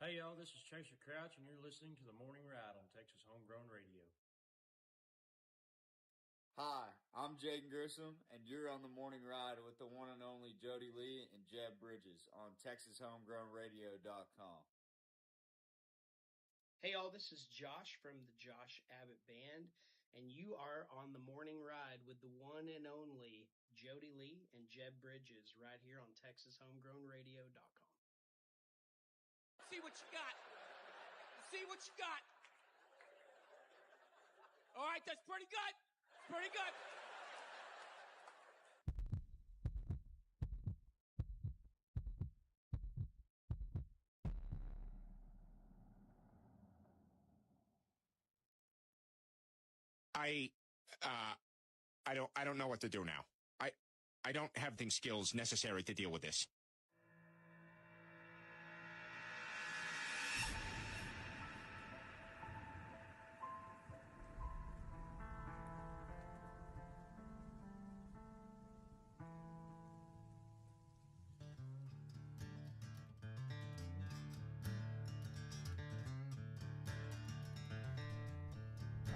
Hey y'all, this is Chaser Crouch, and you're listening to the Morning Ride on Texas Homegrown Radio. Hi, I'm Jaden Grissom, and you're on the morning ride with the one and only Jody Lee and Jeb Bridges on TexasHomegrownRadio.com. Hey, all, this is Josh from the Josh Abbott Band, and you are on the morning ride with the one and only Jody Lee and Jeb Bridges right here on TexasHomegrownRadio.com. See what you got. See what you got. All right, that's pretty good. Pretty good. I don't know what to do now. I don't have the skills necessary to deal with this.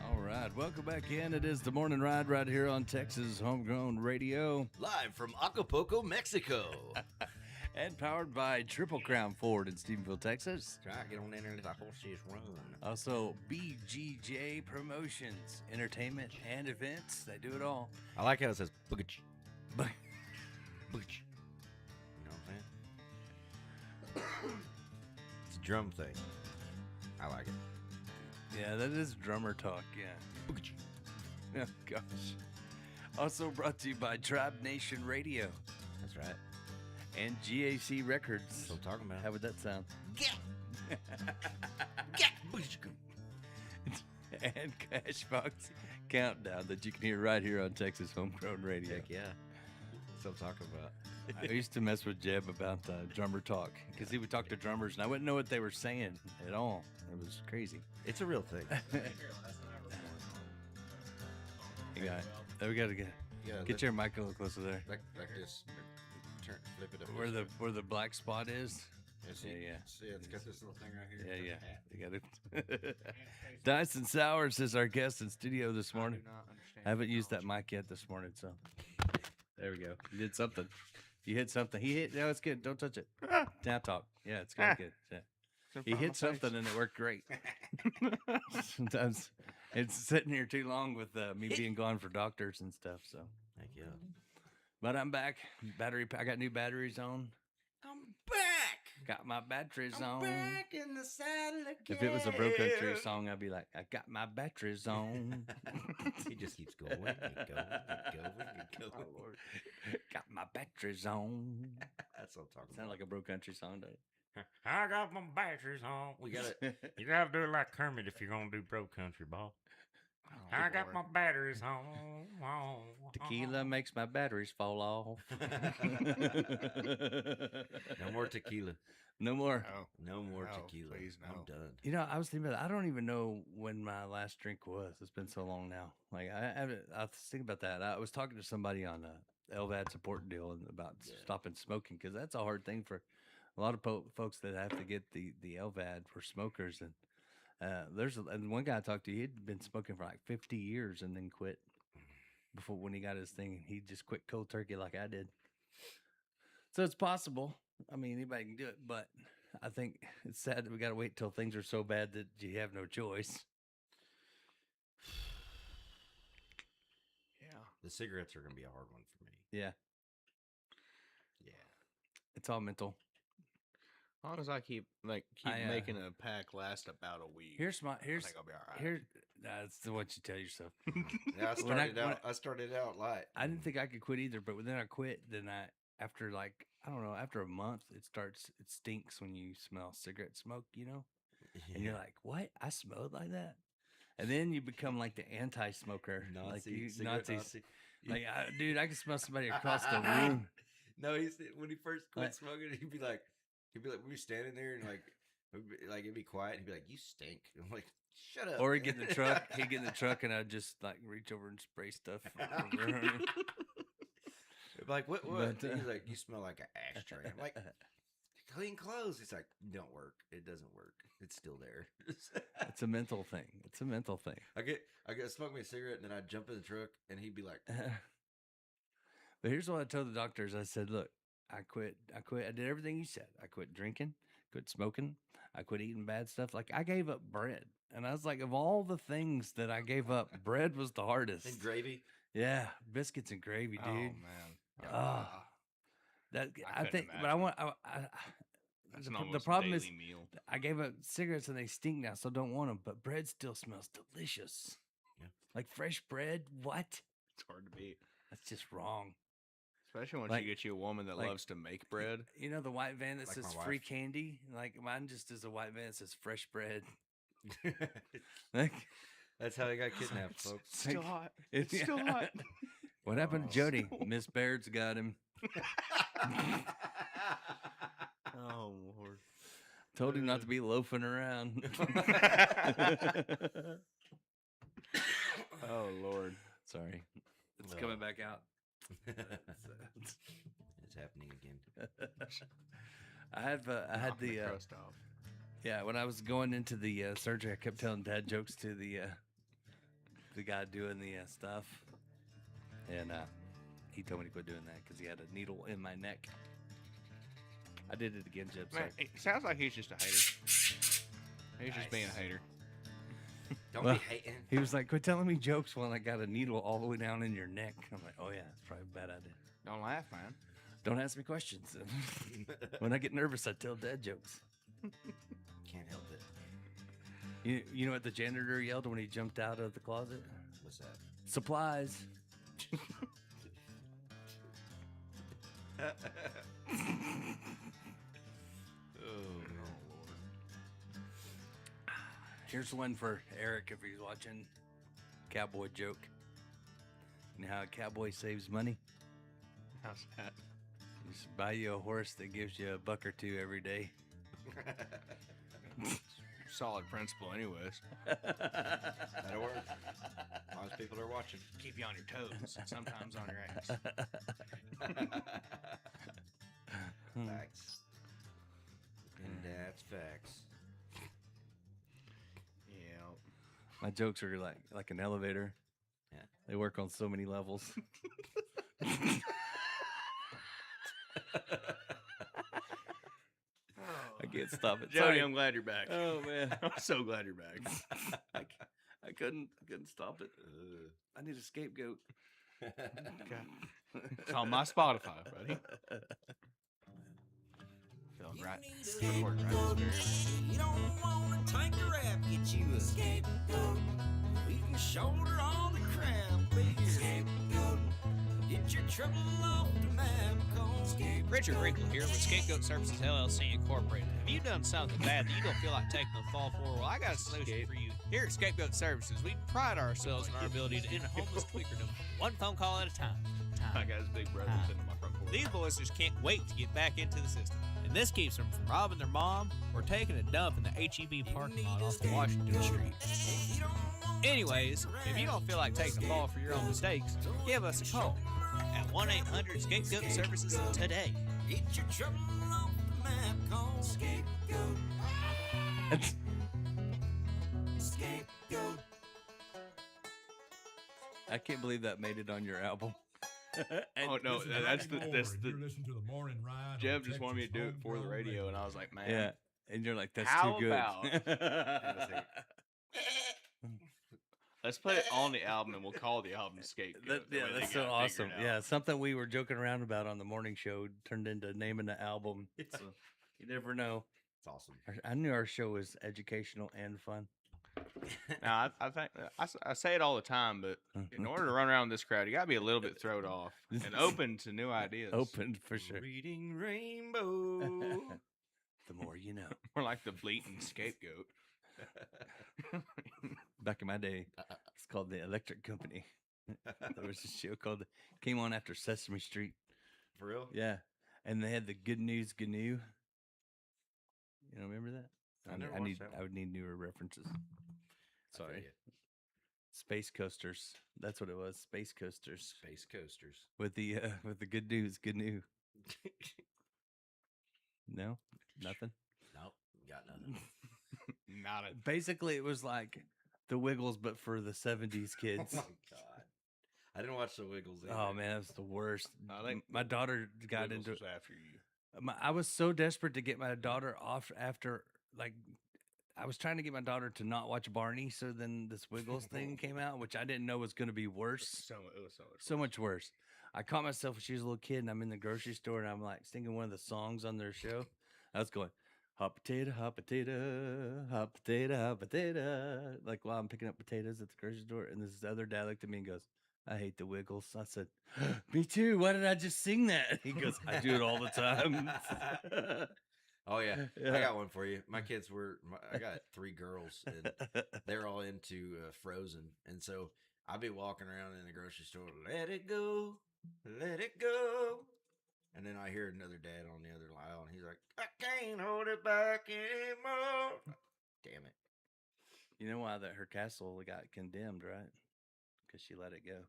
All right, welcome back in. It is the morning ride right here on Texas Homegrown Radio. Live from Acapulco, Mexico. And powered by Triple Crown Ford in Stephenville, Texas. Try to get on the internet, the horses run. Also, BGJ Promotions, entertainment and events. They do it all. I like how it says boogach. Boogach. You know what I'm saying? It's a drum thing. I like it. Yeah, that is drummer talk, yeah. Boogach. Oh, gosh. Also brought to you by Tribe Nation Radio That's right. and GAC Records. That's what I'm talking about. How would that sound? Get! Get! Boogach. And Cashbox Countdown that you can hear right here on Texas Homegrown Radio. Heck yeah. That's what I'm talking about. I used to mess with Jeb about drummer talk because he would talk to drummers and I wouldn't know what they were saying at all. It was crazy. It's a real thing. We got to Yeah, get your mic a little closer there. like this. Turn, flip it up. Where the black spot is. Yeah. See, it's got this little thing right here. Yeah. You got it. Dyson Sowers is our guest in studio this morning. I haven't used that mic yet this morning, so there we go. You did something. You hit something. He hit. No, it's good. Don't touch it. Now talk. Yeah, it's good. Good. Yeah. He hit something and it worked great. Sometimes it's sitting here too long with me being gone for doctors and stuff. So, Heck yeah. but I'm back. I got new batteries on. I'm back. Got my batteries I'm on. back in the saddle again. If it was a Bro Country song, I'd be like, I got my batteries on. He just keeps going and going and going and going. Oh, Lord. Got my batteries on. That's what I'm talking Sound about. like a Bro Country song, don't it? I got my batteries on. We got it. You gotta do it like Kermit if you're gonna do pro country, ball. I got my batteries on. Tequila makes my batteries fall off. No more tequila. No more. No more No, tequila. please, no. I'm done. You know, I was thinking about I don't even know when my last drink was. It's been so long now. Like I was thinking about that. I was talking to somebody on a LVAD support deal and about stopping smoking because that's a hard thing for a lot of folks that have to get the LVAD for smokers. And and one guy I talked to, he'd been smoking for like 50 years and then quit before when he got his thing. He just quit cold turkey like I did. So it's possible. I mean, anybody can do it, but I think it's sad that we got to wait till things are so bad that you have no choice. Yeah. The cigarettes are going to be a hard one for me. Yeah, Yeah. it's all mental. As long as I keep I, making a pack last about a week. Here's I think I'll be all right. That's what you tell yourself. Yeah, When I started out light. I didn't think I could quit either, but then I quit. Then after like, I don't know, after a month, it stinks when you smell cigarette smoke, you know? And you're like, what? I smelled like that? And then you become like the anti-smoker. Nazi, like cigarette Nazis. Nazi. Like, dude, I can smell somebody across the room. No, when he first quit What? smoking, he'd be like, we'd be standing there and it'd be quiet. And he'd be like, "You stink." And I'm like, "Shut up." Or he'd get in the truck. He'd get in the truck, and I'd just like reach over and spray stuff. Like, what? But, He's like, "You smell like an ashtray." I'm like, clean clothes. It's like, don't work. It doesn't work. It's still there. It's a mental thing. It's a mental thing. I get smoke me a cigarette, and then I'd jump in the truck, and he'd be like, But here's what I told the doctors. I said, look, I quit. I did everything you said. I quit drinking, quit smoking. I quit eating bad stuff. Like, I gave up bread. And I was like, of all the things that I gave up, bread was the hardest. and gravy. Yeah, biscuits and gravy, dude. Oh man. That I I couldn't think, but I imagine. want. That's the, an the problem is, daily meal. I gave up cigarettes and they stink now, so don't want them. But bread still smells delicious. Yeah. Like fresh bread. What? It's hard to beat, That's just wrong. especially once Like- you get you a woman that like- loves to make bread. You know the white van that Like says my free wife. candy? Like mine just is a white van that says fresh bread. Like, That's how he got kidnapped, folks. Still hot. It's It's still hot. what happened to Jody? Miss Baird's got him. Oh Lord. Told him not to be loafing around. Oh Lord. Sorry. It's Well. coming back out. It's happening again. I had Knocking the crust off. yeah, when I was going into the surgery, I kept telling dad jokes to the guy doing the stuff, and he told me to quit doing that because he had a needle in my neck. I did it again, Jeb. Man, Sorry. it sounds like he's just a hater. He's just being a hater. Don't Well, be hating. He was like, "Quit telling me jokes when I got a needle all the way down in your neck." I'm like, "Oh yeah, it's probably a bad idea. Don't laugh, man. Don't ask me questions." When I get nervous, I tell dad jokes. Can't help it. You know what the janitor yelled when he jumped out of the closet? What's that? Supplies. Here's one for Eric if he's watching. Cowboy joke. You know how a cowboy saves money? How's that? Just buy you a horse that gives you $1 or $2 every day. Solid principle, anyways. That'll work. As long as people are watching. Keep you on your toes, and sometimes on your ass. Facts. And that's facts. Yeah. My jokes are like an elevator. Yeah. They work on so many levels. I can't stop it. Jody, Sorry. I'm glad you're back. Oh man, I'm so glad you're back. I couldn't stop it. I need a scapegoat. It's on my Spotify, buddy. Feeling right. Recording right this very You don't want to take a rap, get you a scapegoat. You can shoulder all the crap, be your scapegoat. Get your trouble off the map, call scapegoat. Richard Wrinkle here with Scapegoat Services LLC Incorporated. Have you done something bad that you don't feel like taking the fall for? Well, I got a solution for you. Here at Scapegoat Services, we pride ourselves in our ability to end homeless tweakerdom one phone call at a time. I got his big brother sitting on my front porch. These boys just can't wait to get back into the system. And this keeps them from robbing their mom or taking a dump in the HEB parking lot off of Washington Street. Anyways, if you don't feel like taking the fall for your own mistakes, give us a call at 1-800-SCAPEGOAT Services today. Get your trouble off the map, call scapegoat. Scapegoat. I can't believe that made it on your album. Oh no, that's the You're listening to the morning ride. Jeb on just wanted me to do it Texas for the Homegrown radio, and I was like, man, Yeah, and you're like, that's How too good. about- let's put it on the album, and we'll call the album Scapegoat. Yeah, that's so awesome. Yeah, something we were joking around about on the morning show turned into naming the album. So you never know. It's awesome. I knew our show was educational and fun. Now, I think I say it all the time, but in order to run around this crowd, you got to be a little bit thrown off and open to new ideas. Open for sure. Reading Rainbow. The more you know. We're like the bleating scapegoat. Back in my day, it's called the Electric Company. There was a show called came on after Sesame Street. For real? Yeah, and they had the Good News GNU. You know, remember that? I never watched that one. I would need newer references. I feel Sorry. ya. Space Coasters. That's what it was. Space Coasters Space Coasters. with the Good News GNU. No, Nothing. Nope, got nothing. Not a. Basically, it was like the Wiggles, but for the '70s Oh kids. my god, I didn't watch the Wiggles either. Oh man, that was the worst. I think My daughter got Wiggles into was after you. I was so desperate to get my daughter off after, like, I was trying to get my daughter to not watch Barney. So then this Wiggles thing came out, which I didn't know was going to be worse. It was So much worse. I caught myself when she was a little kid and I'm in the grocery store and I'm like singing one of the songs on their show. I was going, hot potato, hot potato, hot potato, hot potato. Like while I'm picking up potatoes at the grocery store. And this other dad looked at me and goes, I hate the Wiggles. I said, me too. Why did I just sing that? He goes, I do it all the time. Oh yeah. I got one for you. My kids I got 3 girls, and they're all into Frozen, and so I'll be walking around in the grocery store, let it go, and then I hear another dad on the other aisle, and he's like, I can't hold it back anymore. Damn it. You know why her castle got condemned, right? Because she let it go.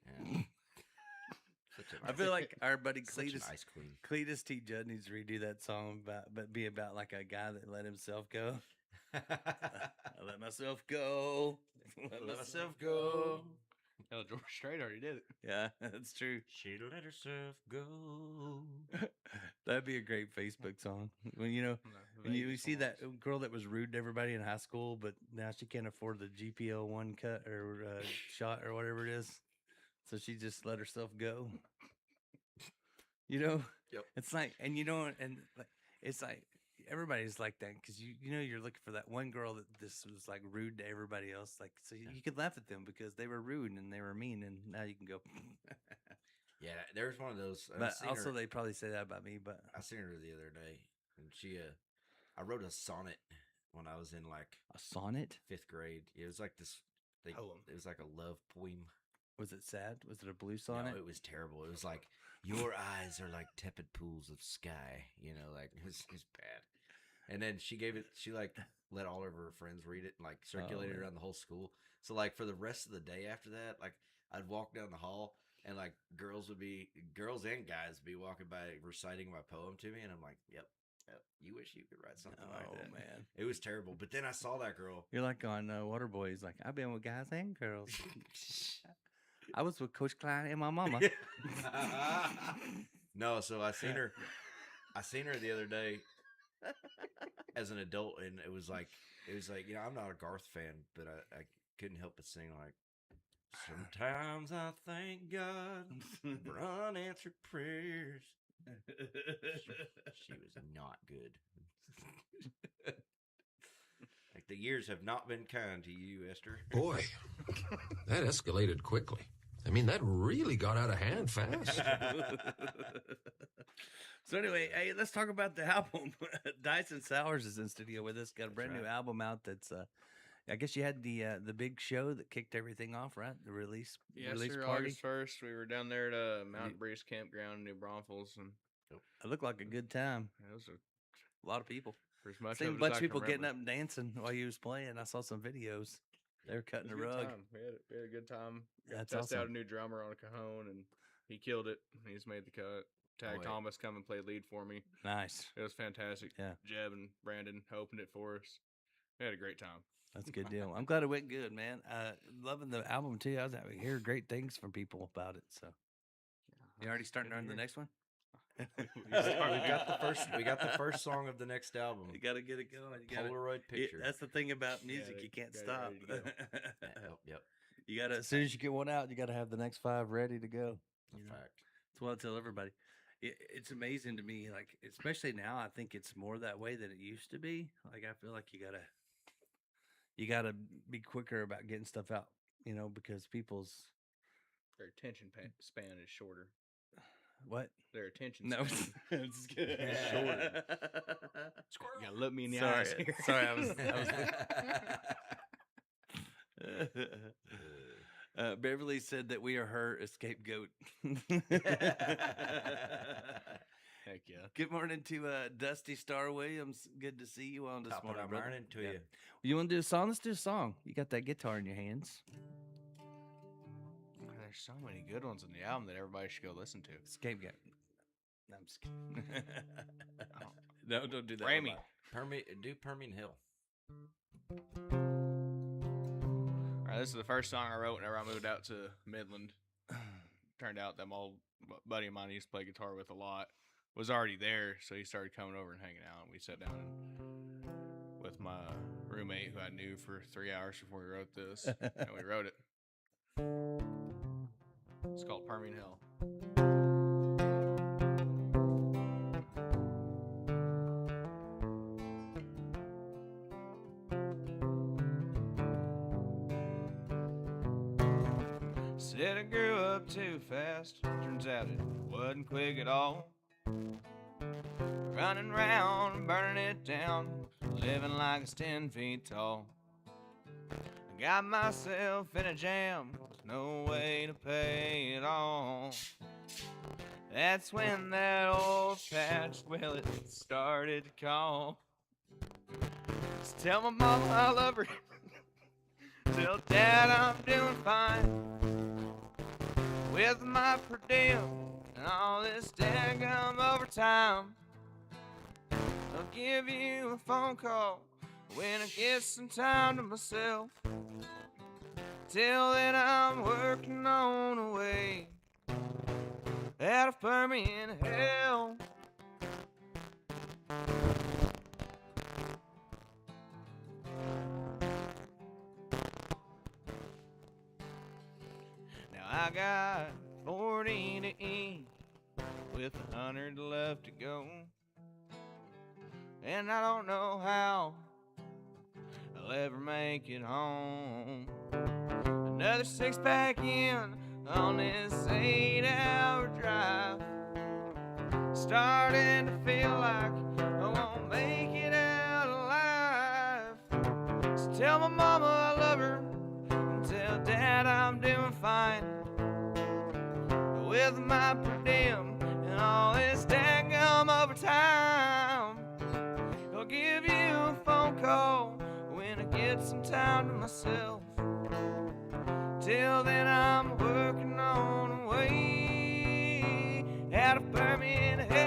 Yeah. I feel like our buddy Nice queen. Cletus T. Judd needs to redo that song be about like a guy that let himself go. I let myself go. Let myself go. Hell, George Strait already did it. Yeah, that's true. She let herself go. That'd be a great Facebook song. When when you see that girl that was rude to everybody in high school, but now she can't afford the GPL1 cut or shot or whatever it is. So she just let herself go. Yep. It's like, and it's like everybody's like that because you're looking for that one girl that this was like rude to everybody else. Like, so you could laugh at them because they were rude and they were mean, and now you can go. Yeah, there's one of those. But also, they probably say that about me. But I seen her the other day, and she, I wrote a sonnet when I was in like a sonnet, 5th grade. It was like this. Poem. It was like a love poem. Was it sad? Was it a blue sonnet? No, it was terrible. It was like, your eyes are like tepid pools of sky. Like it was bad. And then she like let all of her friends read it and like circulated it around the whole school. So like for the rest of the day after that, like I'd walk down the hall and like girls and guys would be walking by reciting my poem to me. And I'm like, yep. You wish you could write something like that. Oh, man. It was terrible. But then I saw that girl. You're like on Waterboy. He's like, I've been with guys and girls. I was with Coach Klein and my mama. No, so I seen her the other day as an adult, and it was like I'm not a Garth fan, but I couldn't help but sing like, sometimes I thank God for unanswered prayers. She was not good. Like the years have not been kind to you, Esther. Boy, that escalated quickly. I mean, that really got out of hand fast. So anyway, hey, let's talk about the album. Dyson Sowers is in studio with us. Got a brand new album out. That's I guess you had the big show that kicked everything off, right? The release Yes, sir, party. August 1st. We were down there at Mountain Breeze Campground in New Braunfels, and it looked like a good time. It was a lot of people. For as much Seen of a it bunch as of I people can getting remember. up and dancing while you was playing. I saw some videos. They were cutting It the was a rug. good time. We had a good time. That's Tested out awesome. a new drummer on a cajon, and he killed it. He's made the cut. Tag Thomas come and play lead for me. Nice. It was fantastic. Yeah. Jeb and Brandon opened it for us. We had a great time. That's a good deal. I'm glad it went good, man. Loving the album too. I was hearing great things from people about it. So you already starting on the next one? We got the first song of the next album. You got to get it going. Polaroid picture. That's the thing about music. You can't stop. Yep. You got to, as soon as you get one out, you got to have the next 5 ready to go. Fact. That's what I tell everybody. It's amazing to me, like, especially now, I think it's more that way than it used to be. Like, I feel like you gotta be quicker about getting stuff out, because their attention span is shorter. What? Their attention No, span it's good. is shorter. You gotta look me in the Sorry, eyes here. sorry, I was Beverly said that we are her scapegoat. Heck yeah. Good morning to Dusty Star Williams. Good to see you on this Top morning, of brother. morning to you. You want to do a song? Let's do a song. You got that guitar in your hands. There's so many good ones on the album that everybody should go listen to. Scapegoat. I'm just kidding. No, don't do that. Ramy. Do Permian Hill. All right, this is the first song I wrote whenever I moved out to Midland. Turned out that my old buddy of mine I used to play guitar with a lot was already there, so he started coming over and hanging out. And we sat down with my roommate, who I knew for 3 hours before we wrote this, and we wrote it. It's called Permian Hill. Said I grew up too fast. Turns out it wasn't quick at all. Running around, burning it down, living like it's 10 feet tall. I got myself in a jam, with no way to pay it all. That's when that old patch, well, it started to call. Just tell my mama I love her. Tell dad I'm doing fine with my per diem and all this daggum overtime. I'll give you a phone call when I get some time to myself. Till then I'm working on a way out of Permian hell. Now I got 40 to eat with 100 left to go, and I don't know how I'll ever make it home. Another 6-pack in on this 8-hour drive. Starting to feel like I won't make it out alive. So tell my mama I love her and tell dad I'm doing fine with my per diem and all this daggum overtime. I'll give you a phone call when I get some time to myself. Till then I'm working on a way out of Permian hell.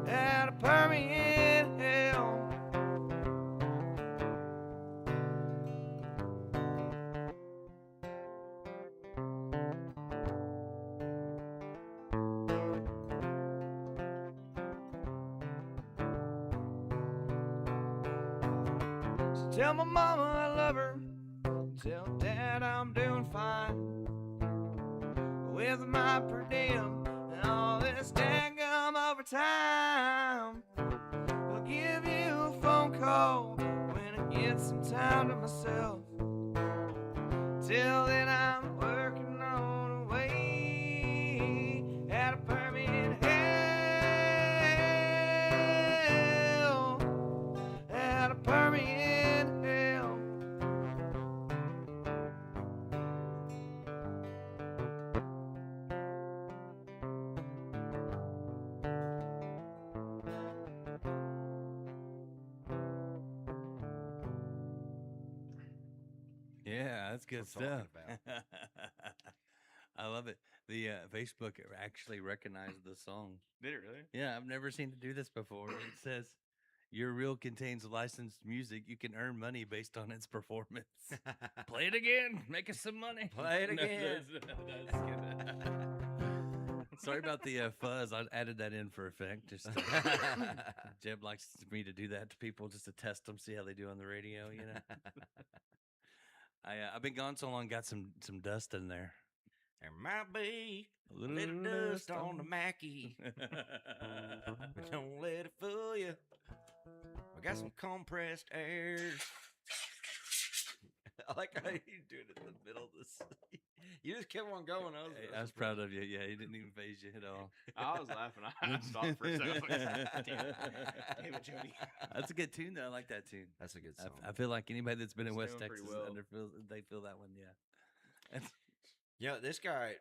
Out of Permian hell. So tell my mama I love her. Tell dad I'm doing fine with my per diem and all this daggum overtime. I'll give you a phone call when I get some time to myself. Till then I'm working on a way out of Permian hell. Out of Permian hell. Yeah, that's good That's what I'm stuff. talking I love it. The Facebook actually recognized the song. Did it really? Yeah, I've never seen it do this before. It says, "Your reel contains licensed music. You can earn money based on its performance. Play it again. Make us some money. Play it No, again." that's good. Sorry about the fuzz. I added that in for effect. Just Jeb likes me to do that to people just to test them, see how they do on the radio. You know, I've been gone so long, got some dust in there. There might be A a little dust on the Mackie, but don't let it fool you. We got some compressed air. I like how you do it in the middle of this. You just kept on going. I was proud of you. Yeah, he didn't even phase you at all. I was laughing. I stopped for a second. I was like, damn it, Jody. That's a good tune, though. I like that tune. That's a good song. I feel like anybody that's been in It's West doing pretty Texas, well. they feel that one. Yeah. Yeah, this guy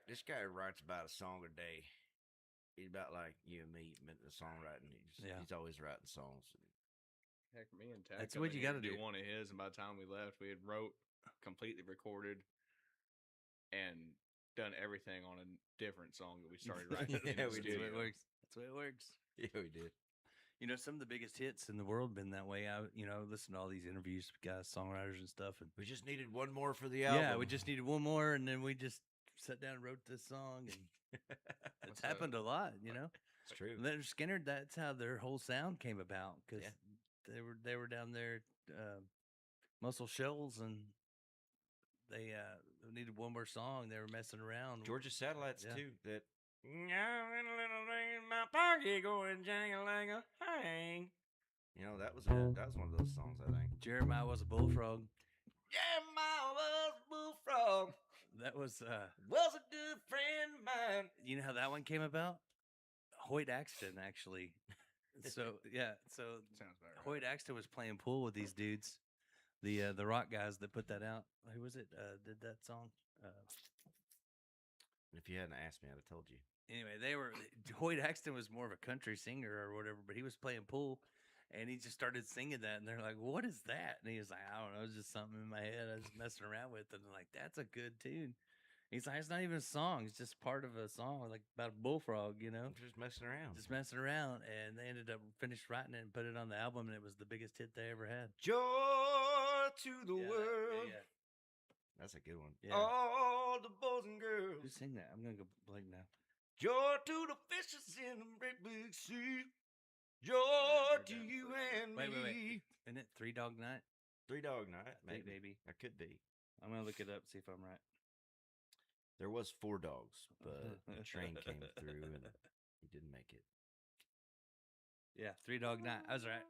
writes about a song a day. He's about like you and me, the songwriting. He's always writing songs. Heck, me and Tech. That's what you got to do. One of his, and by the time we left, we had wrote, completely recorded, and done everything on a different song that we started writing. in Yeah, the we That's did. the way studio. it works. That's the way it works. Yeah, we did. You know, some of the biggest hits in the world been that way. I, listen to all these interviews with guys, songwriters and stuff, and We just needed one more for the album. yeah, we just needed one more, and then we just sat down and wrote this song, and it's What's that? happened a lot, It's true. And then Skinner, that's how their whole sound came about because Yeah. they were down there, Muscle Shoals, and they needed one more song. They were messing around. Georgia Satellites Yeah. too. That Yeah, in a little thing in my pocket going jangle hang. that was one of those songs, I think. Jeremiah was a bullfrog. Jeremiah was a bullfrog. That was Was a good friend of mine. you know how that one came about? Hoyt Axton, actually. So Sounds about right. Hoyt Axton was playing pool with these dudes, the rock guys that put that out. Who was it? Did that song? If you hadn't asked me, I'd have told you. Anyway, Hoyt Axton was more of a country singer or whatever, but he was playing pool, and he just started singing that, and they're like, "What is that?" And he was like, "I don't know, it's just something in my head I was messing around with." And they're like, "That's a good tune." He's like, "It's not even a song; it's just part of a song, like about a bullfrog, I'm just messing around. just messing around." And they ended up finished writing it and put it on the album, and it was the biggest hit they ever had. Joy to the Yeah, world. yeah. That's a good one. Yeah. All the boys and girls. Who sing that? I'm gonna go blank now. Joy to the fishes in the great big sea. Joy heard to that you and Wait. me. Isn't it Three Dog Night? Three Dog Night, I think maybe. That could be. I'm gonna look it up, see if I'm right. There was 4 dogs, but the train came through and he didn't make it. Yeah, Three Dog Night. I was right.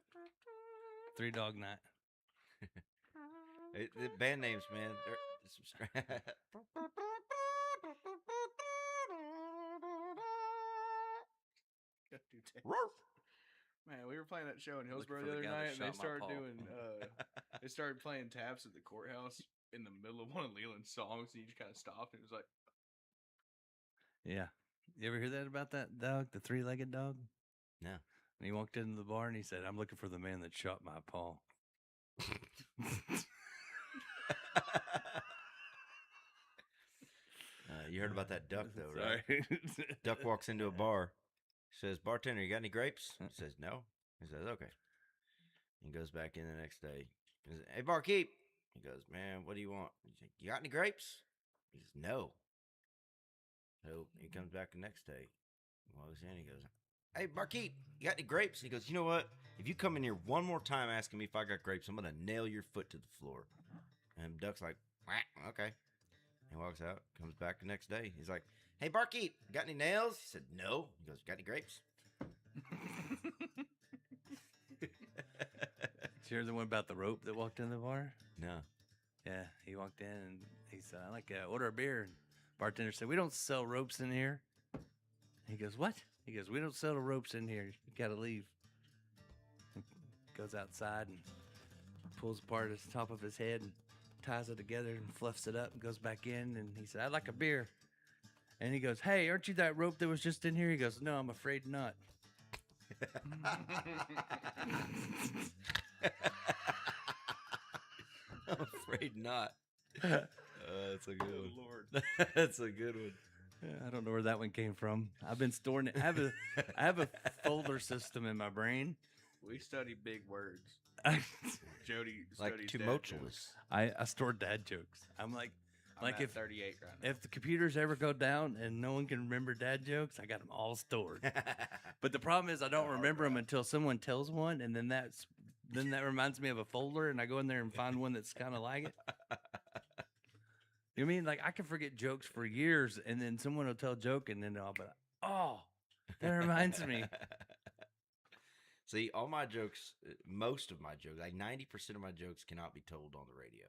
Three Dog Night. The band names, man. Man, we were playing that show in Looking Hillsborough for the the other guy that night, and they shot my started paw. doing. They started playing taps at the courthouse in the middle of one of Leland's songs, and he just kind of stopped, and it was like, Yeah. You ever hear that about that dog, the three-legged dog? No. And he walked into the bar and he said, "I'm looking for the man that shot my paw." You heard about that duck, though, right? Sorry. Duck walks into a bar. Says, "Bartender, you got any grapes?" He says, "No." He says, "Okay." He goes back in the next day. He says, "Hey, barkeep." He goes, "Man, what do you want?" He's like, "You got any grapes?" He says, "No." So he comes back the next day. Walks in, he goes, "Hey, barkeep, you got any grapes?" He goes, "You know what? If you come in here one more time asking me if I got grapes, I'm going to nail your foot to the floor." And Duck's like, "Whack, okay." He walks out, comes back the next day. He's like, "Hey, barkeep, got any nails?" He said, "No." He goes, "Got any grapes?" Did you hear the one about the rope that walked in the bar? No. Yeah, he walked in and he said, "I like to order a beer." And bartender said, "We don't sell ropes in here." He goes, "What?" He goes, "We don't sell the ropes in here. You got to leave." Goes outside and pulls apart the top of his head and ties it together and fluffs it up and goes back in. And he said, "I'd like a beer." And he goes, "Hey, aren't you that rope that was just in here?" He goes, "No, I'm afraid not." I'm afraid not. That's a good one. Lord. That's a good one. I don't know where that one came from. I've been storing it. I have a folder system in my brain. We study big words. Jody Like studies tumultuous. I store dad jokes. I'm like Like if 38 right now. if the computers ever go down and no one can remember dad jokes, I got them all stored. But the problem is I don't remember them until someone tells one, and then that reminds me of a folder, and I go in there and find one that's kind of like it. You know what I mean? Like I can forget jokes for years, and then someone will tell a joke, and then I'll be like, "Oh, that reminds me." See, all my jokes, most of my jokes, like 90% of my jokes cannot be told on the radio.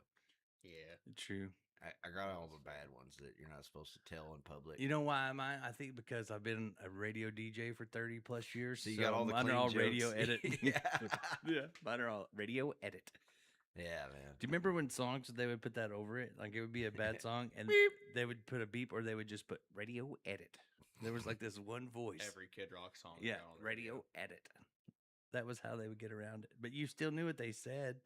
Yeah. True. I got all the bad ones that you're not supposed to tell in public. You know why am I? I think because I've been a radio DJ for 30 plus years. So you got all the mine are clean all jokes. radio edit. Yeah. Yeah. Mine are all radio edit. Yeah, man. Do you remember when songs they would put that over it? Like it would be a bad song and they would put a beep or they would just put radio edit. There was like this one voice. Every Kid Rock song. Yeah, on the radio edit. That was how they would get around it. But you still knew what they said.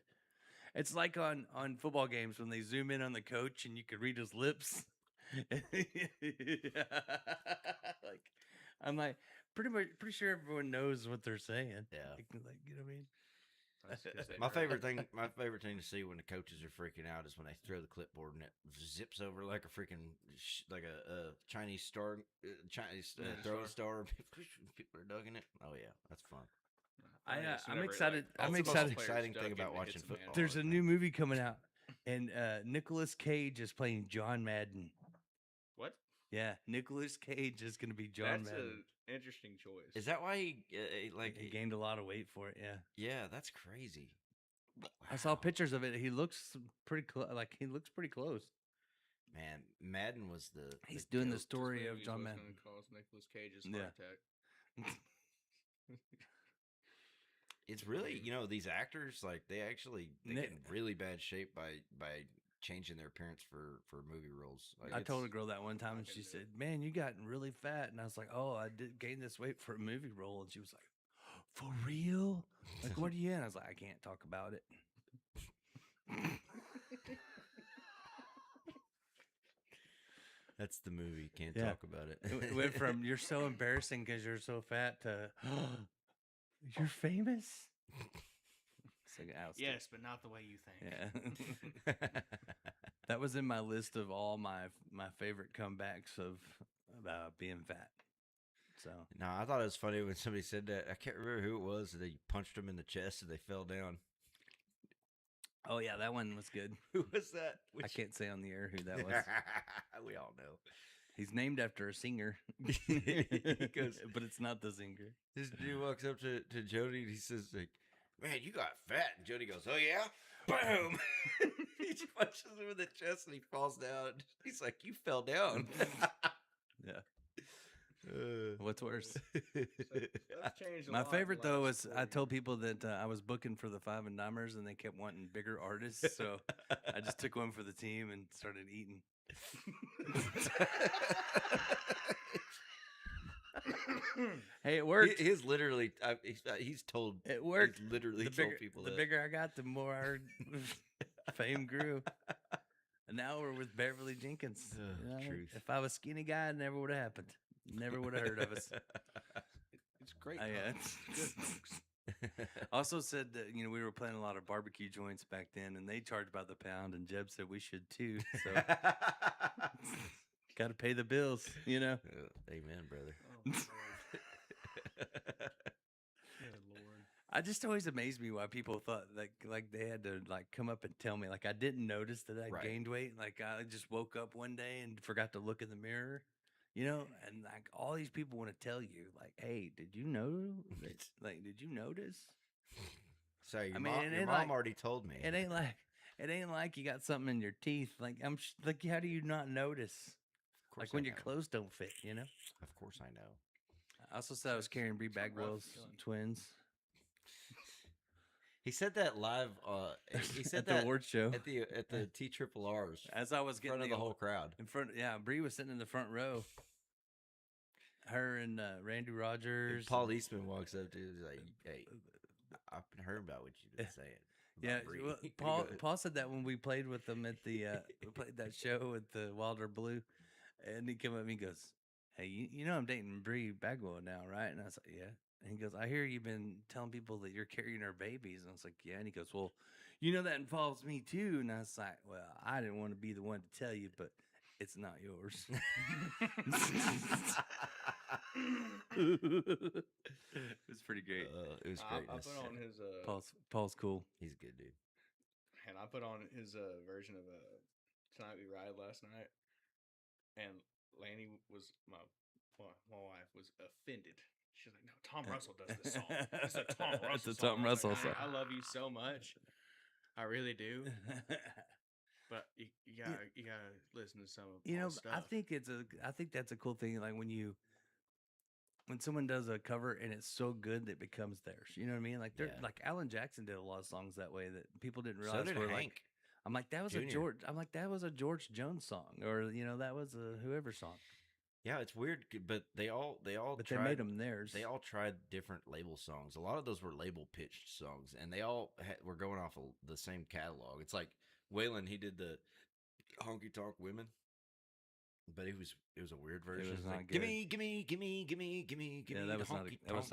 It's like on football games when they zoom in on the coach and you could read his lips. Like, I'm like pretty sure everyone knows what they're saying. Yeah. Like you know what I mean? My favorite thing to see when the coaches are freaking out is when they throw the clipboard and it zips over like a freaking like a Chinese star, throwing star. People are dugging it. Oh yeah, that's fun. I'm excited. I'm That's the excited. most exciting thing about watching football. There's a new movie coming out, and Nicolas Cage is playing John Madden. What? Yeah, Nicolas Cage is going to be John That's Madden. an interesting choice. Is that why he He gained a lot of weight for it? Yeah. Yeah, that's crazy. I saw pictures of it. He looks pretty like he looks pretty close. Man, Madden was the. He's doing the This story movie of is John what's Madden. gonna cause Nicolas Cage's Yeah. heart attack. It's really, these actors like they get in really bad shape by changing their appearance for movie roles. Like, I told a girl that one time, and she said, "Man, you gotten really fat." And I was like, "Oh, I did gain this weight for a movie role." And she was like, "For real? Like, what are you in?" I was like, "I can't talk about it." That's the movie. Can't talk about it. It went from "you're so embarrassing because you're so fat" to "you're famous." It's like, yes, but not the way you think. Yeah. That was in my list of all my favorite comebacks of being fat. So no, I thought it was funny when somebody said that. I can't remember who it was. They punched them in the chest and they fell down. oh yeah, that one was good. Who was that? I can't say on the air who that was. We all know. He's named after a singer. He goes, but it's not the singer. This dude walks up to Jody and he says, like, "Man, you got fat." And Jody goes, "Oh yeah?" Boom! He punches him in the chest and he falls down. He's like, "You fell down." Yeah. What's worse? That's changed a My lot in favorite the though last was 4 I told people that I was booking for the Five and Dimers and they kept wanting bigger artists, so I just took one for the team and started eating. Hey, it worked. He's literally, he's told. It worked. He's literally told people the that. bigger I got, the more our fame grew. And now we're with Beverly Jenkins. Truth. If I was skinny guy, it never would have happened. Never would have heard of us. It's great. Good. Also said that we were playing a lot of barbecue joints back then, and they charge by the pound. And Jeb said we should too. So got to pay the bills, Amen, brother. Oh, good Lord. I just always amazed me why people thought like they had to come up and tell me. Like I didn't notice that I gained weight. Like I just woke up one day and forgot to look in the mirror. And like all these people want to tell you, like, "Hey, did you know? Like, did you notice?" So your mom already told me. It ain't like you got something in your teeth. Like like, how do you not notice? Like when your clothes don't fit, Of course I know. I also said I was carrying Bree Bagwell's twins. He said that live. He said at that the award show at the TRRRs as I was getting in front of the whole crowd. In front, yeah, Bree was sitting in the front row. Her and Randy Rogers. And Paul Eastman walks up to him and is like, "Hey, I've heard about what you've been saying." Yeah, well, Paul said that when we played with them at the we played that show at the Wilder Blue, and he came up and he goes, "Hey, you know I'm dating Bree Bagwell now, right?" And I was like, "Yeah." And he goes, "I hear you've been telling people that you're carrying her babies." And I was like, "Yeah." And he goes, "Well, that involves me too." And I was like, "Well, I didn't want to be the one to tell you, but it's not yours." It was pretty great. It was great. I put on his Paul's cool. He's a good dude. And I put on his version of "Tonight We Ride" last night, and Lanny was my wife was offended. She's like, "No, Tom Russell does this song. It's a Tom Russell It's a song." Tom Russell song. I love you so much. I really do. But you gotta listen to some of Paul's stuff. I think that's a cool thing. Like when someone does a cover and it's so good that it becomes theirs. You know what I mean? Like like Alan Jackson did a lot of songs that way that people didn't realize. So did were Hank. Like, I'm like that was Jr. a George. I'm like that was a George Jones song, or that was a whoever song. Yeah, it's weird, but they all But tried, they made them theirs. They all tried different label songs. A lot of those were label pitched songs, and they all were going off of the same catalog. It's like Waylon, he did the Honky Tonk Women. But it was a weird version. It was It was not like, good. gimme. Yeah, that was not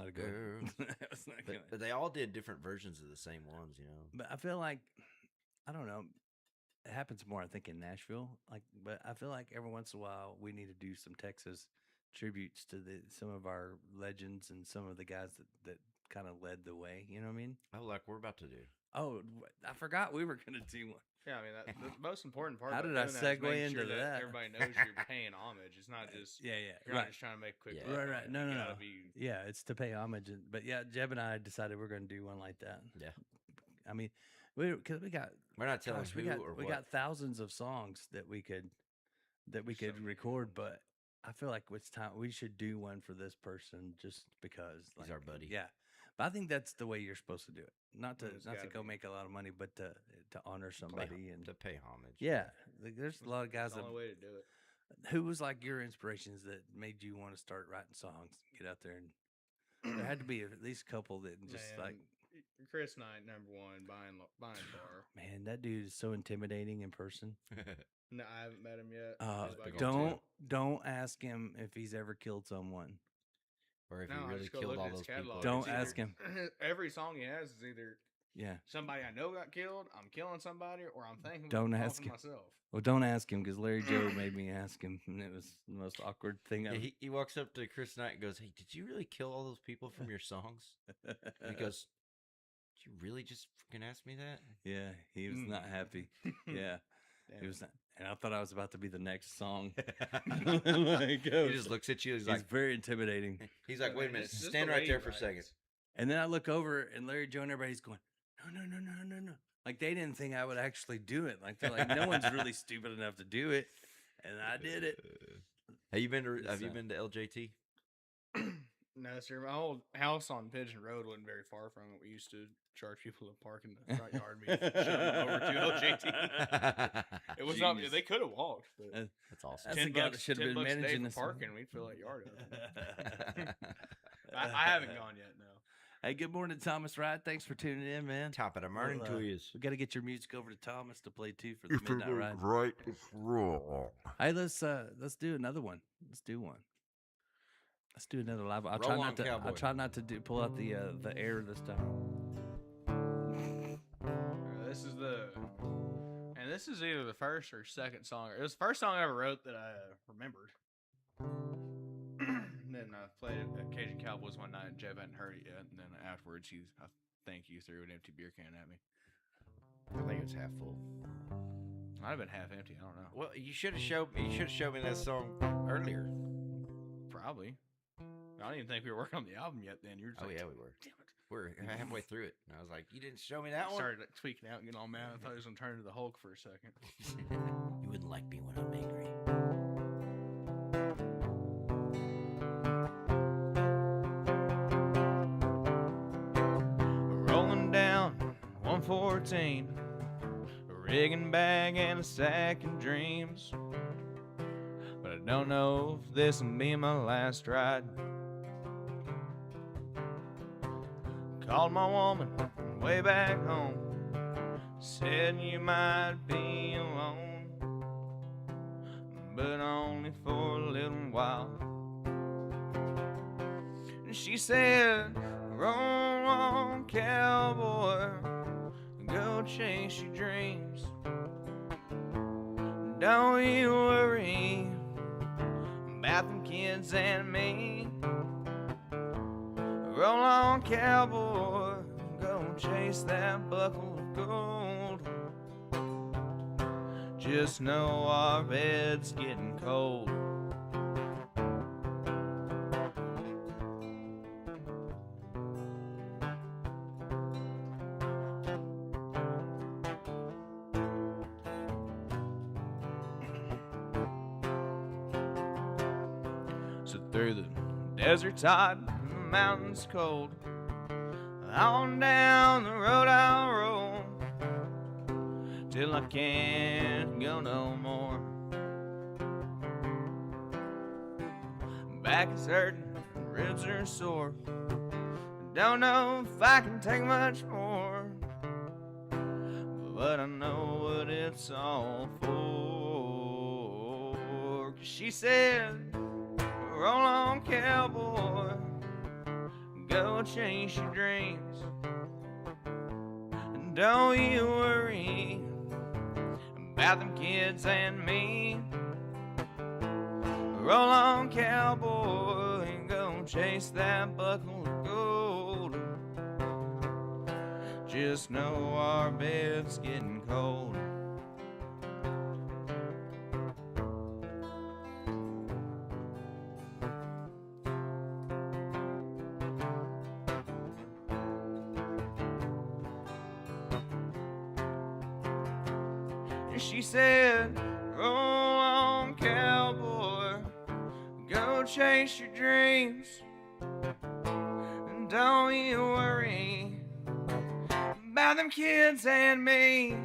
a good one. That was not good. But they all did different versions of the same ones, you know. But I feel like, I don't know, it happens more, I think, in Nashville. But I feel like every once in a while we need to do some Texas tributes to some of our legends and some of the guys that kind of led the way. You know what I mean? Oh, like we're about to do. Oh, I forgot we were gonna do one. Yeah, I mean, the most important part. How about did I doing that is segue making into sure that? Everybody knows you're paying homage. It's not just Yeah. You're Right. not just trying to make a quick. Yeah. buck on Right. it. No. You gotta be- Yeah, it's to pay homage. But yeah, Jeb and I decided we're going to do one like that. Yeah. I mean, because we got. We're not telling who or we what. got thousands of songs that we could record, but I feel like it's time we should do one for this person just because He's our buddy. Yeah, but I think that's the way you're supposed to do it. Not to It's not to gotta go be. make a lot of money, but to honor somebody and to pay homage. yeah. There's a lot of guys It's the only way to do it. who was like your inspirations that made you want to start writing songs, get out there, and there had to be at least a couple that just Man, like, Chris Knight, #1, buying far. man, that dude is so intimidating in person. No, I haven't met him yet. He's about to Don't ask him if he's ever killed someone. Or if No, he I really just go killed look all at his those people. catalog. Don't It's ask either- him. Every song he has is either Yeah. somebody I know got killed, I'm killing somebody, or I'm thinking Don't about ask killing him. myself. Well, don't ask him because Larry Joe made me ask him, and it was the most awkward thing Yeah, ever. he walks up to Chris Knight and goes, "Hey, did you really kill all those people from your songs?" And he goes, "Did you really just freaking ask me that?" Yeah, he was not happy. Yeah, he was not, and I thought I was about to be the next song. He just looks at you. He's like, very intimidating. he's like, "Wait a minute, Just the stand way right he there for a writes. second." And then I look over, and Larry Joe and everybody's going, no. Like they didn't think I would actually do it. Like they're like, no one's really stupid enough to do it, and I did it. Have you been to So- LJT? No, sir. My old house on Pigeon Road wasn't very far from it. We used to charge people to park in the front yard. And we'd shove them over to LJT. It was not. Jeez. They could have walked, but That's awesome. That's the guy that should have $10 been a day managing for this parking. We'd fill that yard up. I haven't gone yet. No. Hey, good morning, Thomas Wright. Thanks for tuning in, man. Top of the morning Well, to you. We got to get your music over to Thomas to play too for the midnight ride. Right, it's wrong. Hey, let's do another one. Let's do one. Let's do another live. I'll Roll try on, not to. cowboy. I'll try not to pull out the air this time. This is and this is either the first or second song. It was the first song I ever wrote that I remembered. And then I played it at Cajun Cowboys one night, and Jeb hadn't heard it yet. And then afterwards, I think you threw an empty beer can at me. I think it's half full. Might have been half empty. I don't know. Well, you should have showed me that song earlier. Probably. I don't even think we were working on the album yet. Then you were just Oh like, yeah, we were. Damn it! We're halfway through it, and I was like, "You didn't show me that I one." started like, tweaking out and getting all mad. I thought he was gonna turn into the Hulk for a second. You wouldn't like me when I'm angry. Rolling down 114, a rigging bag and a sack of dreams. But I don't know if this'll be my last ride. Called my woman way back home, said you might be alone, but only for a little while. And she said, roll on, cowboy, go chase your dreams. Don't you worry about them kids and me. Roll on, cowboy, go chase that buckle of gold. Just know our bed's getting cold. So through the desert's hot and the mountains cold, on down the road I'll roll till I can't go no more. Back is hurting, ribs are sore, don't know if I can take much more, but I know what it's all for. 'Cause She said, roll on, cowboy, go chase your dreams. And don't you worry about them kids and me. Roll on, cowboy, and go chase that buckle of gold. Just know our bed's getting cold. And she said, roll on, cowboy, go chase your dreams. And don't you worry about them kids and me.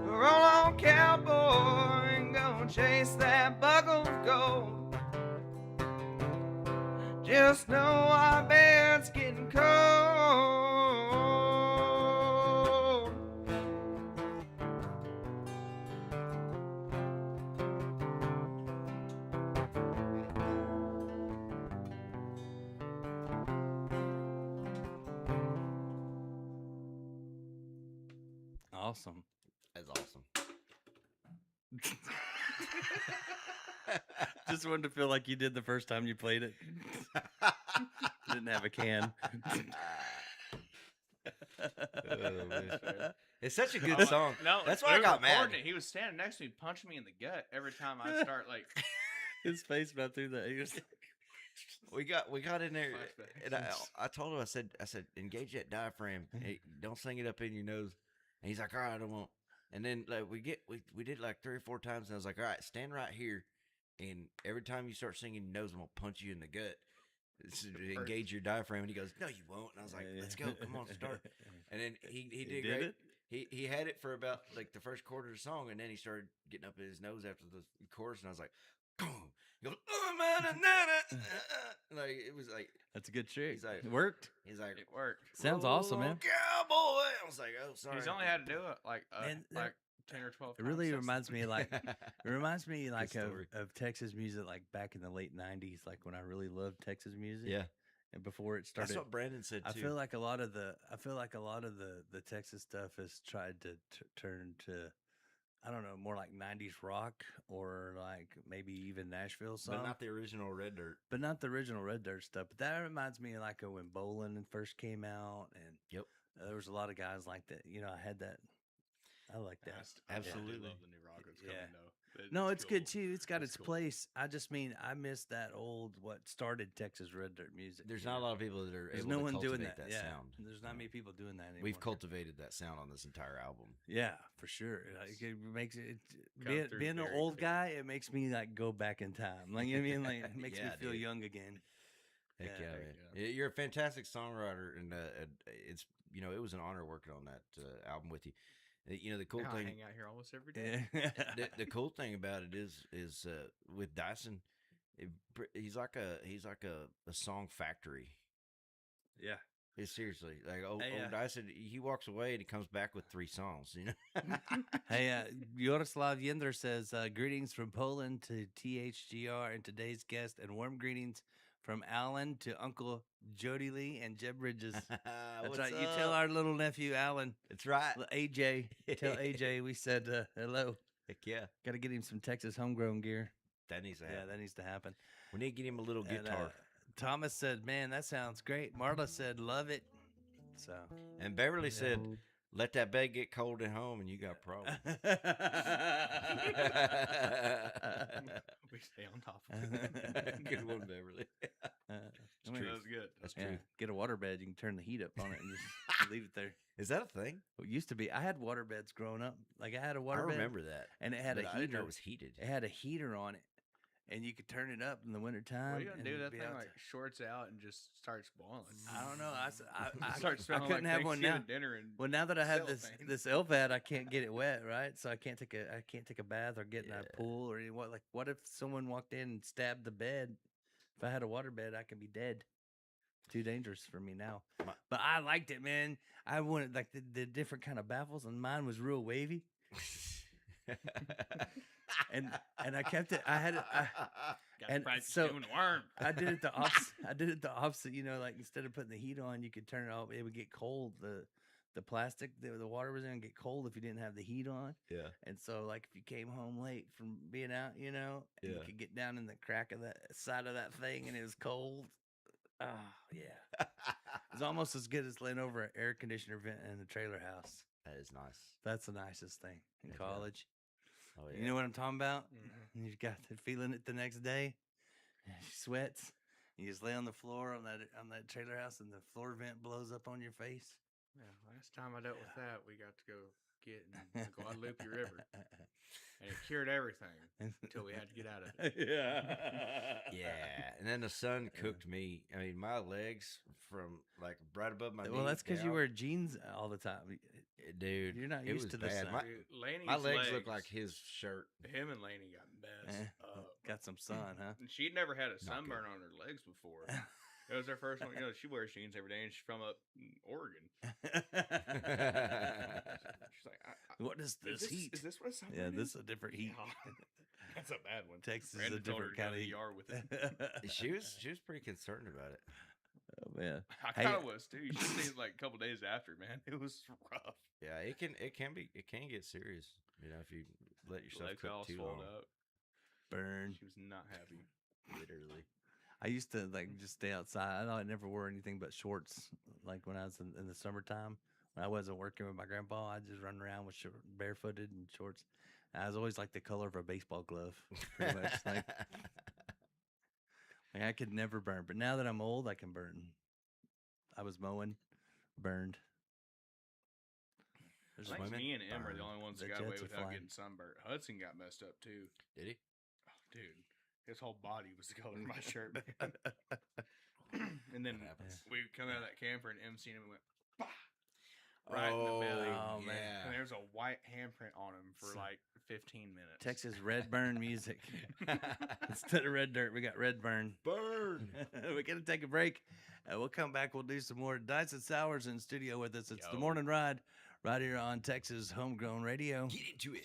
Roll on, cowboy, and go chase that buckle of gold. Just know our bed's getting cold. Awesome. That's awesome. Just wanted to feel like you did the first time you played it. Didn't have a can. It's such a good song. No, that's why I got mad. He was standing next to me, punching me in the gut every time I start like. His face about through that. He was We got in there, and I told him, I said, engage that diaphragm. Hey, don't sing it up in your nose. And he's like, all right, I won't. And then like we did like 3 or 4 times, and I was like, all right, stand right here, and every time you start singing your nose, I'm gonna punch you in the gut. Engage your diaphragm. And he goes, no, you won't. And I was like, let's go, come on, start. And then he did great. He had it for about like the first quarter of the song, and then he started getting up in his nose after the chorus, and I was like, he goes, oh, man, like it was like that's a good trick. He's like, it worked. He's like, it worked. Sounds awesome, man. Cowboy. I was like, oh, sorry. He's only had to do it like 10 or 12 It really times. reminds me like of Texas music like back in the late 90s, like when I really loved Texas music. Yeah. And before it started, that's what Brandon said too. I feel like a lot of the Texas stuff has tried to turn to, I don't know, more like 90s rock or like maybe even Nashville song. But not the original Red Dirt. But not the original Red Dirt stuff. But that reminds me of like when Bolin first came out, and yep, there was a lot of guys like that. You know, I had that. I like that. Absolutely. I love the new rock that's coming though. No, it's good too. It's got its place. I just mean I miss that old what started Texas Red Dirt music. There's not a lot of people that are There's able no to one cultivate doing that. sound. There's not many people doing that anymore. We've cultivated that sound on this entire album. Yeah, for sure. Like, it makes it being an old guy. It makes me like go back in time. Like, you know what I mean? Like, it makes me feel young again. Heck yeah, man. You're a fantastic songwriter, and it's it was an honor working on that album with you. You know, the cool thing. I hang out here almost every day. The cool thing about it is with Dyson, he's like a song factory. Yeah. It's seriously like old Dyson. He walks away and he comes back with 3 songs. You know. Hey, Yaroslav Yender says greetings from Poland to THGR and today's guest, and warm greetings from Alan to Uncle Jody Lee and Jeb Bridges. That's right. You tell our little nephew Alan. That's right. AJ. Tell AJ we said hello. Heck yeah. Got to get him some Texas homegrown gear. That needs to happen. Yeah, that needs to happen. We need to get him a little guitar. Thomas said, man, that sounds great. Marla said, love it. So. And Beverly said, let that bed get cold at home and you got problems. We stay on top of it. Good one, Beverly. That was good. That's true. Get a waterbed. You can turn the heat up on it and just leave it there. Is that a thing? Well, it used to be. I had waterbeds growing up. Like I had a waterbed. I remember that. And it had a heater. I didn't know it was heated. It had a heater on it. And you could turn it up in the wintertime. What are you going to do? That thing like shorts out and just starts boiling. I don't know. I couldn't have one now. Dinner and well, now that I have this LVAD, I can't get it wet, right? So I can't take a bath or get in a pool or anything. Like, what if someone walked in and stabbed the bed? If I had a waterbed, I could be dead. Too dangerous for me now. But I liked it, man. I wanted like the different kind of baffles, and mine was real wavy. and I kept it. I had it. Got And practice so doing the worm. I did it the opposite. I did it the opposite. You know, like instead of putting the heat on, you could turn it off. It would get cold. The plastic the water was in would get cold if you didn't have the heat on. Yeah. And so, like, if you came home late from being out, you know, and you Yeah. could get down in the crack of that side of that thing, and it was cold. Oh yeah, it's almost as good as laying over an air conditioner vent in a trailer house. That is nice. That's the nicest thing in Heck yeah. college. Oh yeah. You know what I'm talking about? Mhm. You got the feeling it the next day. You sweats. You just lay on the floor on that trailer house, and the floor vent blows up on your face. Yeah, last time I dealt with that, we got to go get in the Guadalupe River, and it cured everything until we had to get out of it. Yeah, and then the sun cooked me. I mean, my legs from like right above my knees. Well, that's because you down. wear jeans all the time, Dude. You're not it used was to the bad. sun. My, Dude, Laney's my legs look like his shirt. Him and Laney got messed up. Got some sun, huh? And she'd never had a Not sunburn on her legs before. It was her first one. You know, she wears jeans every day, and she's from up in Oregon. She's like, What is this heat? Is this what sunburn Yeah, is? this is a different heat. That's a bad one. Texas is Brandon a told her different to go kind to of the heat. ER with it. she was pretty concerned about it. Oh man, I Hey, kind of was too. You should see it like a couple days after, man. It was rough. Yeah, it can get serious. You know, if you let yourself Legs cook all too swelled long. up. burn. She was not happy. Literally. I used to like just stay outside. I never wore anything but shorts. Like when I was in the summertime, when I wasn't working with my grandpa, I'd just run around with barefooted and shorts. And I was always like the color of a baseball glove, pretty much. Like I could never burn, but now that I'm old, I can burn. I was mowing, burned. I think Swimming? me and Em are the Burn. only ones The that got away jets are without flying. getting sunburnt. Hudson got messed up too. Did he? Oh, dude, his whole body was the color of my shirt. Man. And then happens. we come out of that camper, and Em seen him and went, bah! Right in the belly. Oh, man. yeah. And there's a white handprint on him for like 15 minutes. Texas red burn music. Instead of red dirt, we got red burn. Burn. We're gonna take a break. We'll come back. We'll do some more Dice and Sours in studio with us. It's the Yo. morning ride right here on Texas Homegrown Radio. Get into it.